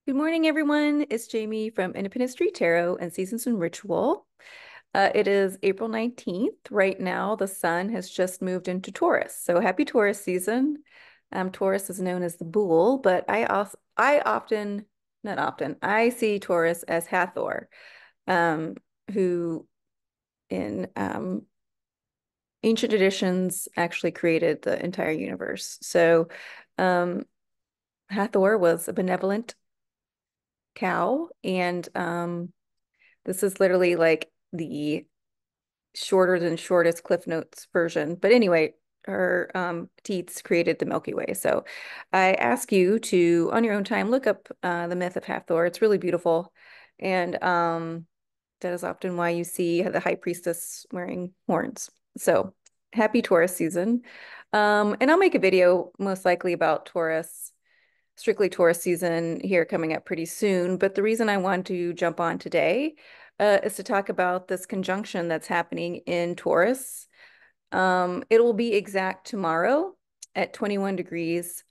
Good morning, everyone. It's Jamie from Independent Street Tarot and Seasons and Ritual. It is April 19th. Right now, the sun has just moved into Taurus. So happy Taurus season. Taurus is known as the bull, but not often, I see Taurus as Hathor, um, who in ancient traditions actually created the entire universe. So um, Hathor was a benevolent cow, and this is literally like the shorter than shortest Cliff Notes version. But anyway, her teats created the Milky Way. So I ask you to, on your own time, look up the myth of Hathor. It's really beautiful. And that is often why you see the high priestess wearing horns. So happy Taurus season. And I'll make a video most likely about Taurus, strictly Taurus season here coming up pretty soon. But the reason I want to jump on today is to talk about this conjunction that's happening in Taurus. It will be exact tomorrow at 21 degrees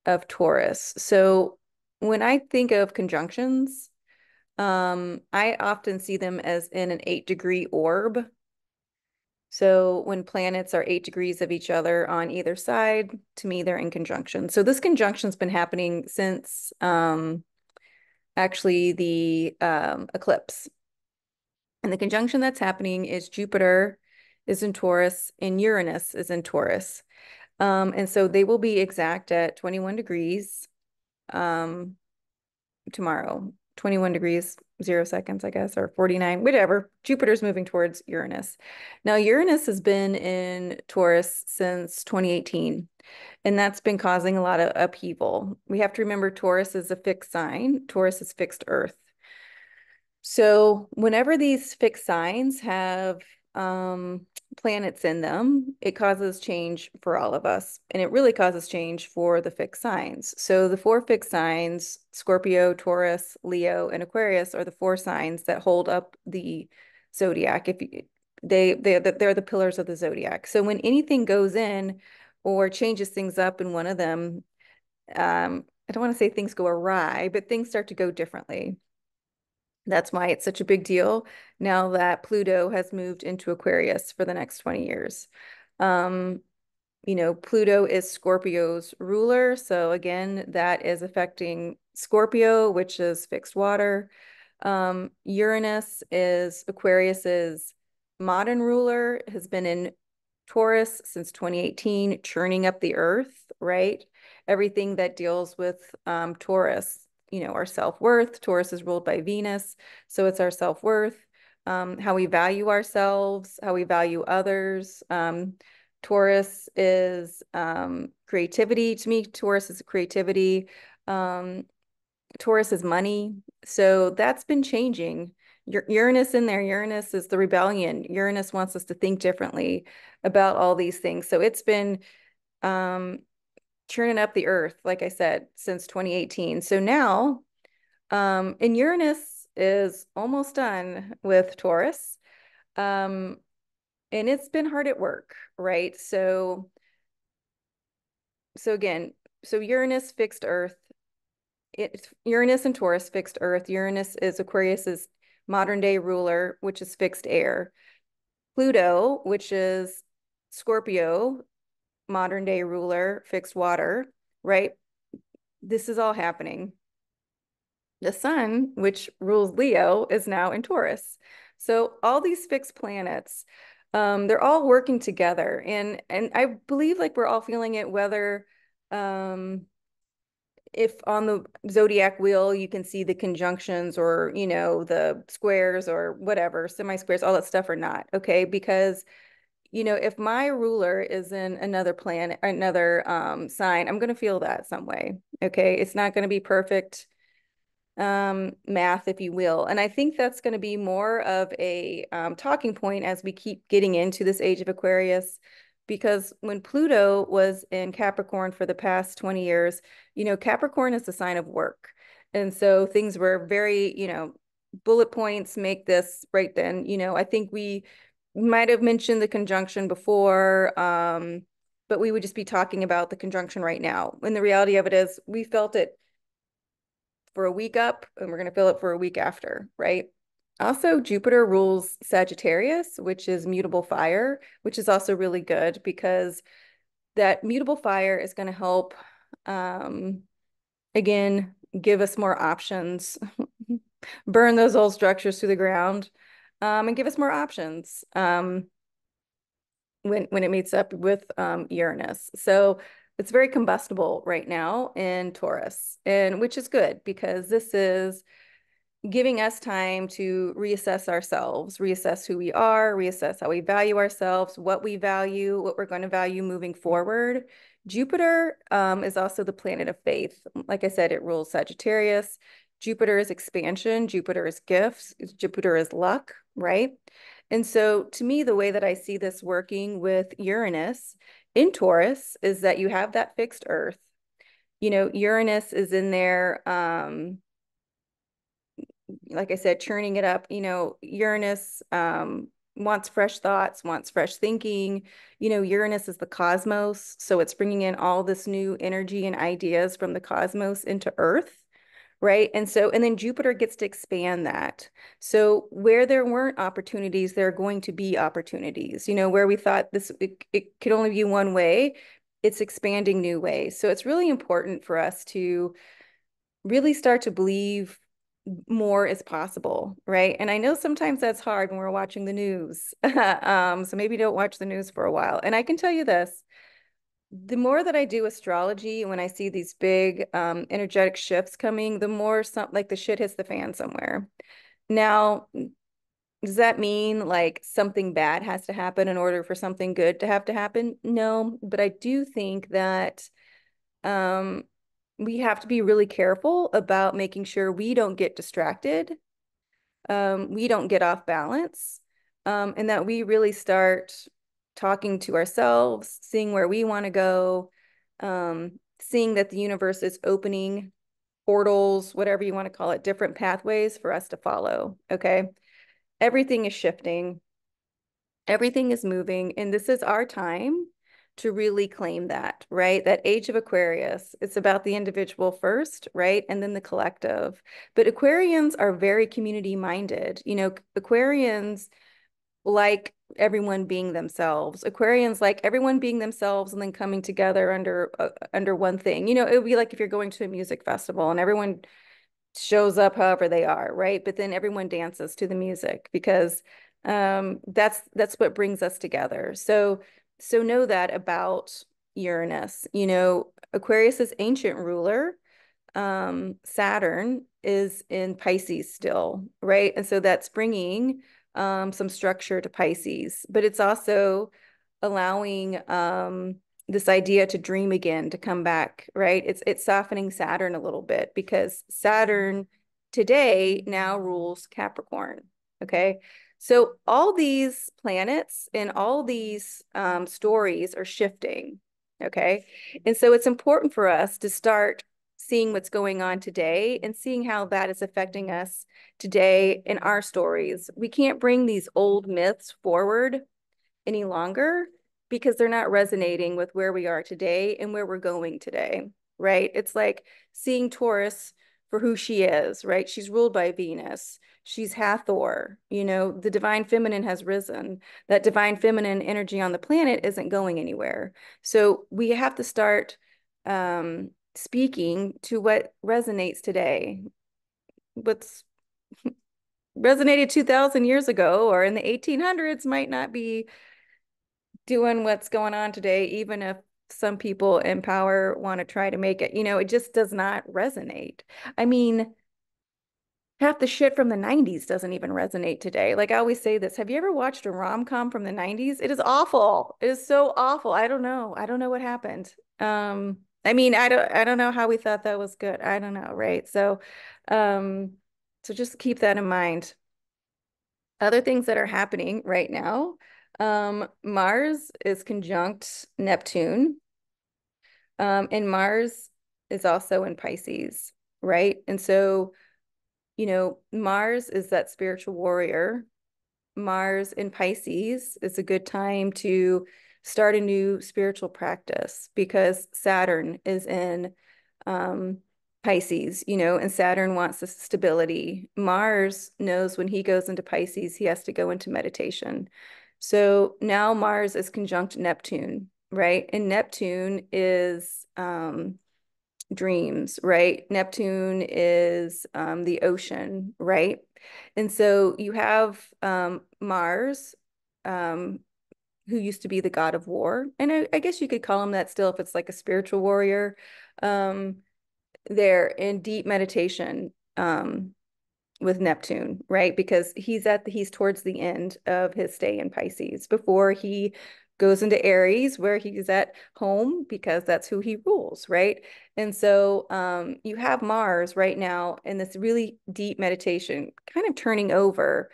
of Taurus. So when I think of conjunctions, I often see them as in an 8-degree orb. So when planets are 8 degrees of each other on either side, to me, they're in conjunction. So this conjunction's been happening since actually the eclipse. And the conjunction that's happening is Jupiter is in Taurus and Uranus is in Taurus. And so they will be exact at 21 degrees um, tomorrow. 21 degrees, 0 seconds, I guess, or 49, whatever. Jupiter's moving towards Uranus. Now, Uranus has been in Taurus since 2018, and that's been causing a lot of upheaval. We have to remember Taurus is a fixed sign. Taurus is fixed Earth. So whenever these fixed signs have planets in them, it causes change for all of us. And it really causes change for the fixed signs. So the four fixed signs, Scorpio, Taurus, Leo, and Aquarius, are the four signs that hold up the zodiac. If you, they're the pillars of the zodiac. So when anything goes in or changes things up in one of them, I don't want to say things go awry, but things start to go differently. That's why it's such a big deal now that Pluto has moved into Aquarius for the next 20 years. Um, Pluto is Scorpio's ruler. So again, that is affecting Scorpio, which is fixed water. Uranus is Aquarius's modern ruler, has been in Taurus since 2018, churning up the earth, right? Everything that deals with Taurus, our self-worth. Taurus is ruled by Venus, so it's our self-worth, how we value ourselves, how we value others. Taurus is creativity. To me, Taurus is creativity. Um, Taurus is money. So that's been changing. Uranus in there, Uranus is the rebellion. Uranus wants us to think differently about all these things. So it's been um, churning up the earth, like I said, since 2018. So now, and Uranus is almost done with Taurus. Um, and it's been hard at work, right? So again, so Uranus fixed Earth. It's Uranus and Taurus fixed Earth. Uranus is Aquarius's modern day ruler, which is fixed air. Pluto, which is Scorpio, modern day ruler, fixed water, right? This is all happening. The sun, which rules Leo, is now in Taurus. So all these fixed planets, they're all working together. And I believe like we're all feeling it, whether if on the zodiac wheel you can see the conjunctions or the squares or whatever, semi-squares, all that stuff or not. Okay, because if my ruler is in another planet, another sign, I'm going to feel that some way. Okay, it's not going to be perfect math, if you will. And I think that's going to be more of a talking point as we keep getting into this age of Aquarius, because when Pluto was in Capricorn for the past 20 years, Capricorn is the sign of work. And so things were very, bullet points, make this right then. I think we might have mentioned the conjunction before, but we would just be talking about the conjunction right now. And the reality of it is we felt it for a week up and we're going to feel it for a week after, right? Also, Jupiter rules Sagittarius, which is mutable fire, which is also really good because that mutable fire is going to help, again, give us more options, burn those old structures to the ground, and give us more options when it meets up with Uranus. So it's very combustible right now in Taurus, and which is good because this is giving us time to reassess ourselves, reassess who we are, reassess how we value ourselves, what we value, what we're going to value moving forward. Jupiter is also the planet of faith. Like I said, it rules Sagittarius. Jupiter is expansion. Jupiter is gifts. Jupiter is luck, right? And so to me, the way that I see this working with Uranus in Taurus is that you have that fixed Earth. You know, Uranus is in there, like I said, churning it up. You know, Uranus wants fresh thoughts, wants fresh thinking. You know, Uranus is the cosmos, so it's bringing in all this new energy and ideas from the cosmos into Earth, right? And so, and then Jupiter gets to expand that. So where there weren't opportunities, there are going to be opportunities. You know, where we thought it could only be one way, it's expanding new ways. So it's really important for us to really start to believe more is possible, right? And I know sometimes that's hard when we're watching the news. So maybe don't watch the news for a while. And I can tell you this, the more that I do astrology, when I see these big energetic shifts coming, the more like the shit hits the fan somewhere. Now, does that mean like something bad has to happen in order for something good to have to happen? No, but I do think that um, we have to be really careful about making sure we don't get distracted, we don't get off balance, and that we really start talking to ourselves, seeing where we want to go, seeing that the universe is opening portals, whatever you want to call it, different pathways for us to follow. Okay. Everything is shifting, everything is moving, and this is our time to really claim that, right? That age of Aquarius, it's about the individual first, right? And then the collective. But Aquarians are very community minded. You know, Aquarians like everyone being themselves. Aquarians like everyone being themselves and then coming together under one thing. You know, it would be like if you're going to a music festival and everyone shows up however they are, right? But then everyone dances to the music because that's what brings us together. So know that about Uranus. You know, Aquarius's ancient ruler, Saturn, is in Pisces still, right? And so that's bringing some structure to Pisces, but it's also allowing this idea to dream again, to come back, right? It's softening Saturn a little bit because Saturn today now rules Capricorn. Okay. So all these planets and all these stories are shifting. Okay. And so it's important for us to start seeing what's going on today and seeing how that is affecting us today in our stories. We can't bring these old myths forward any longer because they're not resonating with where we are today and where we're going today, right? It's like seeing Taurus for who she is, right? She's ruled by Venus. She's Hathor. You know, the divine feminine has risen. That divine feminine energy on the planet isn't going anywhere. So we have to start speaking to what resonates today. What's resonated 2000 years ago or in the 1800s might not be doing what's going on today, even if some people in power want to try to make it, you know, it just does not resonate. I mean, half the shit from the 90s doesn't even resonate today. Like I always say this, have you ever watched a rom-com from the 90s? It is awful. It is so awful. I don't know. I don't know what happened. I mean, I don't know how we thought that was good. I don't know, right? Um, so just keep that in mind. Other things that are happening right now, Mars is conjunct Neptune, and Mars is also in Pisces, right? And so, you know, Mars is that spiritual warrior. Mars in Pisces is a good time to start a new spiritual practice because Saturn is in Pisces, and Saturn wants the stability. Mars knows when he goes into Pisces, he has to go into meditation. So now Mars is conjunct Neptune, right? And Neptune is dreams, right? Neptune is the ocean, right? And so you have Mars, um, who used to be the god of war. And I guess you could call him that still if it's like a spiritual warrior. Um, they're in deep meditation with Neptune, right? Because he's towards the end of his stay in Pisces before he goes into Aries, where he's at home because that's who he rules, right? And so you have Mars right now in this really deep meditation, kind of turning over,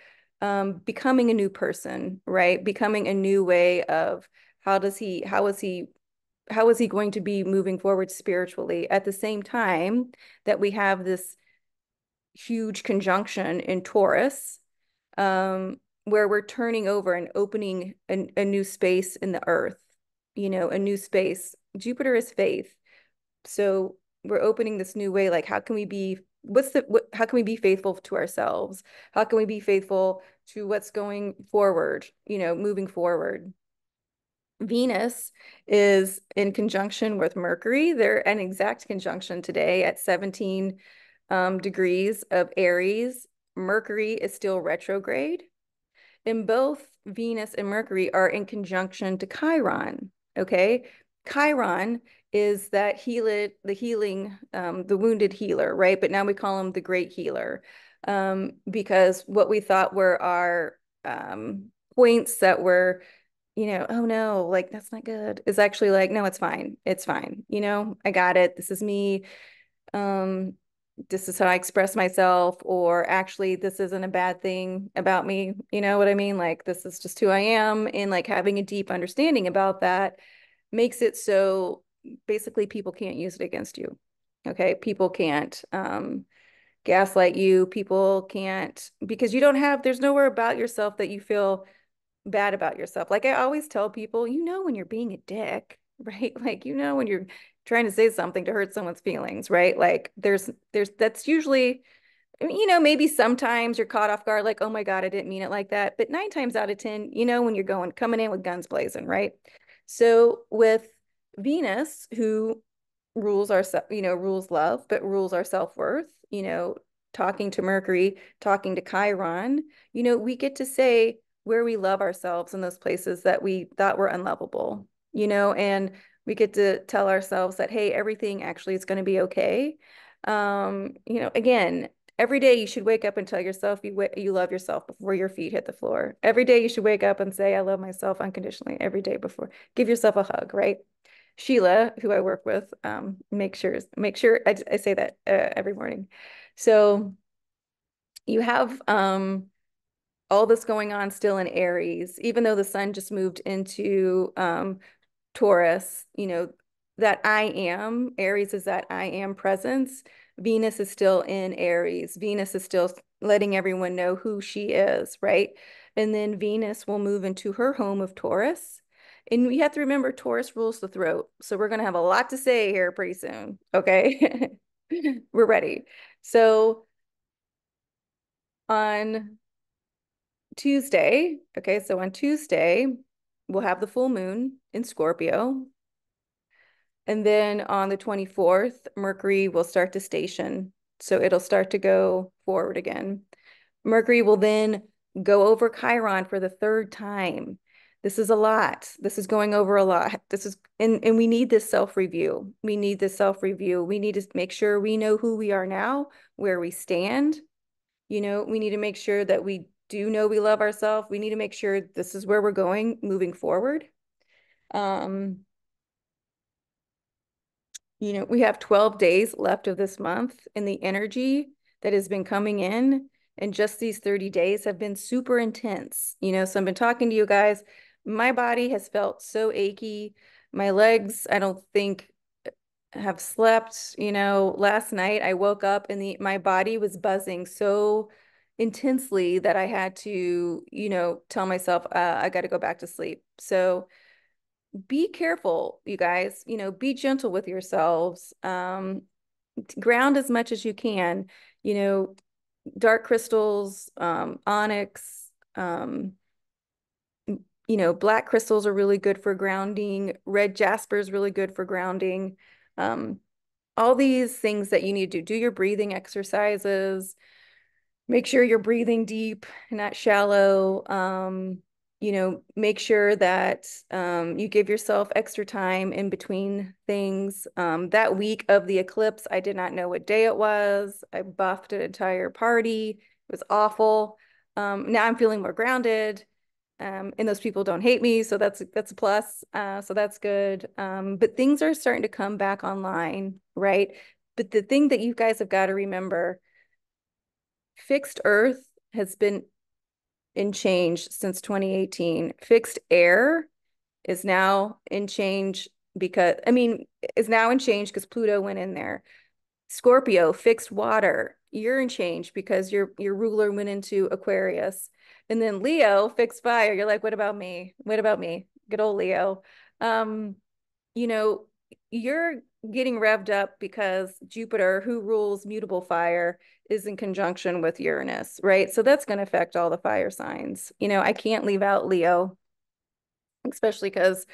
becoming a new person, right? Becoming a new way of how is he going to be moving forward spiritually at the same time that we have this huge conjunction in Taurus, where we're turning over and opening a new space in the earth, a new space. Jupiter is faith. So we're opening this new way. Like, how can we be, how can we be faithful to ourselves? How can we be faithful to what's going forward, moving forward? Venus is in conjunction with Mercury. They're an exact conjunction today at 17 degrees of Aries. Mercury is still retrograde. And both Venus and Mercury are in conjunction to Chiron. Okay. Chiron is the healing, the wounded healer, right? But now we call him the great healer, because what we thought were our points that were, oh no, like that's not good, is actually like, no, it's fine. It's fine. I got it. This is me. Um, this is how I express myself, or actually, this isn't a bad thing about me. You know what I mean? Like, this is just who I am. And like having a deep understanding about that makes it so basically people can't use it against you. Okay. People can't gaslight you. People can't, because there's nowhere about yourself that you feel bad about yourself. Like I always tell people, when you're being a dick, right? Like, when you're trying to say something to hurt someone's feelings, right? Like that's usually, maybe sometimes you're caught off guard, like, oh my God, I didn't mean it like that. But 9 times out of 10, when you're coming in with guns blazing, right? So with Venus, who rules love, but rules our self-worth, talking to Mercury, talking to Chiron, we get to say where we love ourselves in those places that we thought were unlovable, and we get to tell ourselves that, hey, everything actually is going to be okay. Again, every day you should wake up and tell yourself you love yourself before your feet hit the floor. Every day you should wake up and say, I love myself unconditionally every day before. Give yourself a hug, right? Sheila, who I work with, make sure I say that every morning. So you have all this going on still in Aries, even though the sun just moved into Taurus, that I am, Aries is that I am presence. Venus is still in Aries. Venus is still letting everyone know who she is, right? And then Venus will move into her home of Taurus. And we have to remember Taurus rules the throat. So we're going to have a lot to say here pretty soon. Okay. We're ready. So on Tuesday, okay, so on Tuesday, we'll have the full moon in Scorpio. And then on the 24th, Mercury will start to station. So it'll start to go forward again. Mercury will then go over Chiron for the third time. This is a lot. This is going over a lot. And we need this self-review. We need this self-review. We need to make sure we know who we are now, where we stand. We need to make sure that we do know we love ourselves. We need to make sure this is where we're going moving forward. We have 12 days left of this month, and the energy that has been coming in just these 30 days have been super intense. So I've been talking to you guys. My body has felt so achy. My legs, I don't think have slept. Last night I woke up and my body was buzzing so intensely that I had to, tell myself, I got to go back to sleep. So be careful, you guys, be gentle with yourselves. Ground as much as you can, you know, dark crystals, onyx, black crystals are really good for grounding. Red jasper is really good for grounding. Um, all these things that you need to do your breathing exercises, make sure you're breathing deep, not shallow. Make sure that you give yourself extra time in between things. That week of the eclipse, I did not know what day it was. I buffed an entire party. It was awful. Now I'm feeling more grounded. And those people don't hate me, so that's a plus. So that's good. But things are starting to come back online, right? But the thing that you guys have got to remember, fixed Earth has been in change since 2018. Fixed air is now in change because, is now in change because Pluto went in there. Scorpio, fixed water, you're in change because your ruler went into Aquarius. And then Leo, fixed fire. You're like, what about me? What about me? Good old Leo. Um, you know, you're getting revved up because Jupiter, who rules mutable fire, is in conjunction with Uranus, right? So that's going to affect all the fire signs. I can't leave out Leo, especially because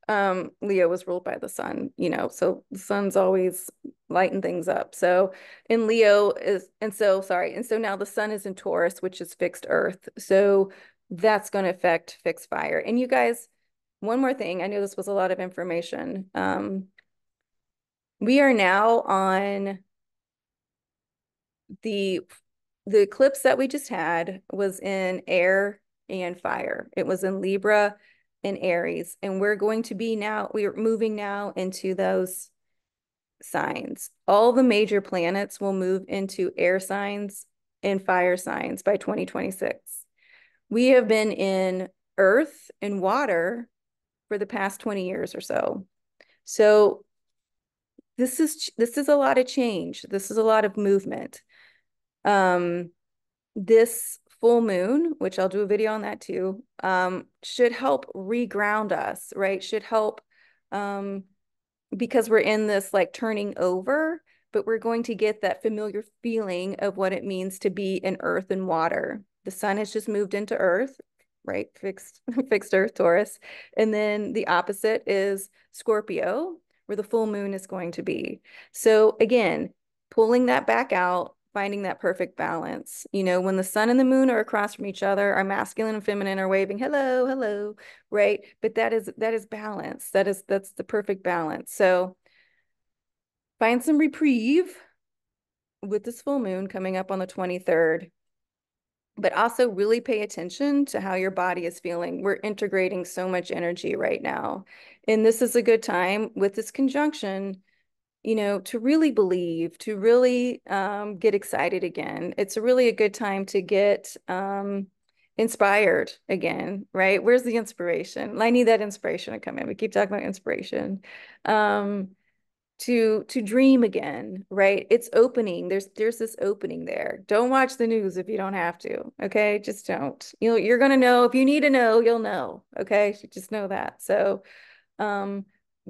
Leo was ruled by the sun, so the sun's always lighting things up. So in Leo is, and so sorry, and so now the sun is in Taurus, which is fixed earth. So that's going to affect fixed fire. And you guys, one more thing, I know this was a lot of information. We are now on the eclipse that we just had was in air and fire. It was in Libra and Aries. And we're moving now into those signs. All the major planets will move into air signs and fire signs by 2026. We have been in earth and water for the past 20 years or so. So this is a lot of change. This is a lot of movement. This full moon, which I'll do a video on that too, should help reground us, right? Should help because we're in this like turning over, but we're going to get that familiar feeling of what it means to be in earth and water. The sun has just moved into earth, right? Fixed earth, Taurus. And then the opposite is Scorpio, where the full moon is going to be. So again, pulling that back out, finding that perfect balance. When the sun and the moon are across from each other, our masculine and feminine are waving, hello, hello, right? But that is balance. That's the perfect balance. So find some reprieve with this full moon coming up on the 23rd, but also really pay attention to how your body is feeling. We're integrating so much energy right now. And this is a good time with this conjunction, to really believe, to really get excited again. It's really a good time to get inspired again, right? Where's the inspiration? I need that inspiration to come in. We keep talking about inspiration. To dream again, right? It's opening. There's this opening there. Don't watch the news if you don't have to. Okay, just don't. You're gonna know if you need to know. You'll know. Okay, just know that. So,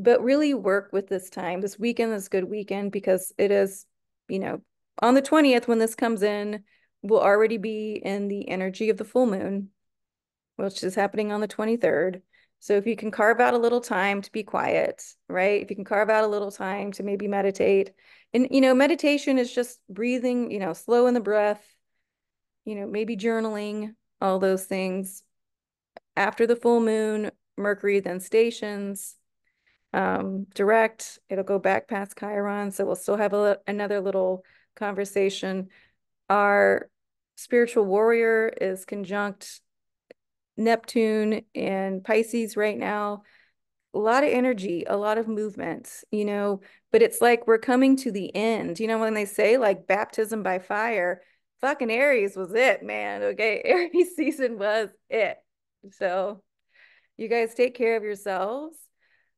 but really work with this time. This weekend is a good weekend because it is, on the 20th when this comes in, we'll already be in the energy of the full moon, which is happening on the 23rd. So if you can carve out a little time to be quiet, right? If you can carve out a little time to maybe meditate. And, meditation is just breathing, slow in the breath, maybe journaling, all those things. After the full moon, Mercury then stations direct. It'll go back past Chiron. So we'll still have another little conversation. Our spiritual warrior is conjunct Neptune and Pisces right now. A lot of energy, a lot of movement, but it's like we're coming to the end. When they say like baptism by fire, fucking Aries was it, man. Okay. Aries season was it. So you guys take care of yourselves.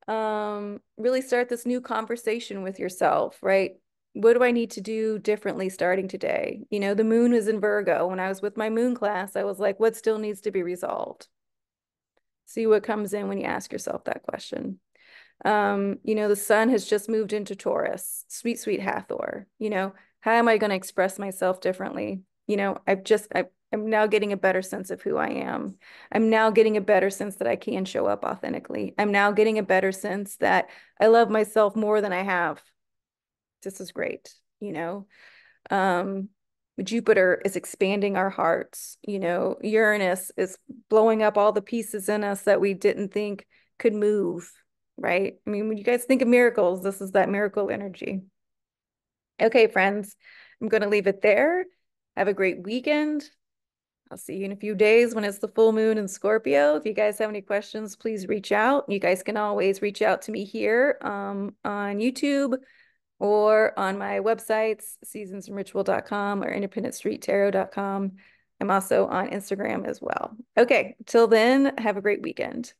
Really start this new conversation with yourself, right? What do I need to do differently starting today? The moon is in Virgo. When I was with my moon class, I was like, what still needs to be resolved? See what comes in when you ask yourself that question. The sun has just moved into Taurus, sweet, sweet Hathor. How am I going to express myself differently? I'm now getting a better sense of who I am. I'm now getting a better sense that I can show up authentically. I'm now getting a better sense that I love myself more than I have. This is great. Um, Jupiter is expanding our hearts. Uranus is blowing up all the pieces in us that we didn't think could move, right? I mean, when you guys think of miracles, this is that miracle energy. Okay, friends, I'm going to leave it there. Have a great weekend. I'll see you in a few days when it's the full moon in Scorpio. If you guys have any questions, please reach out. You guys can always reach out to me here on YouTube or on my websites, seasonsandritual.com or independentstreettarot.com. I'm also on Instagram as well. Okay, till then, have a great weekend.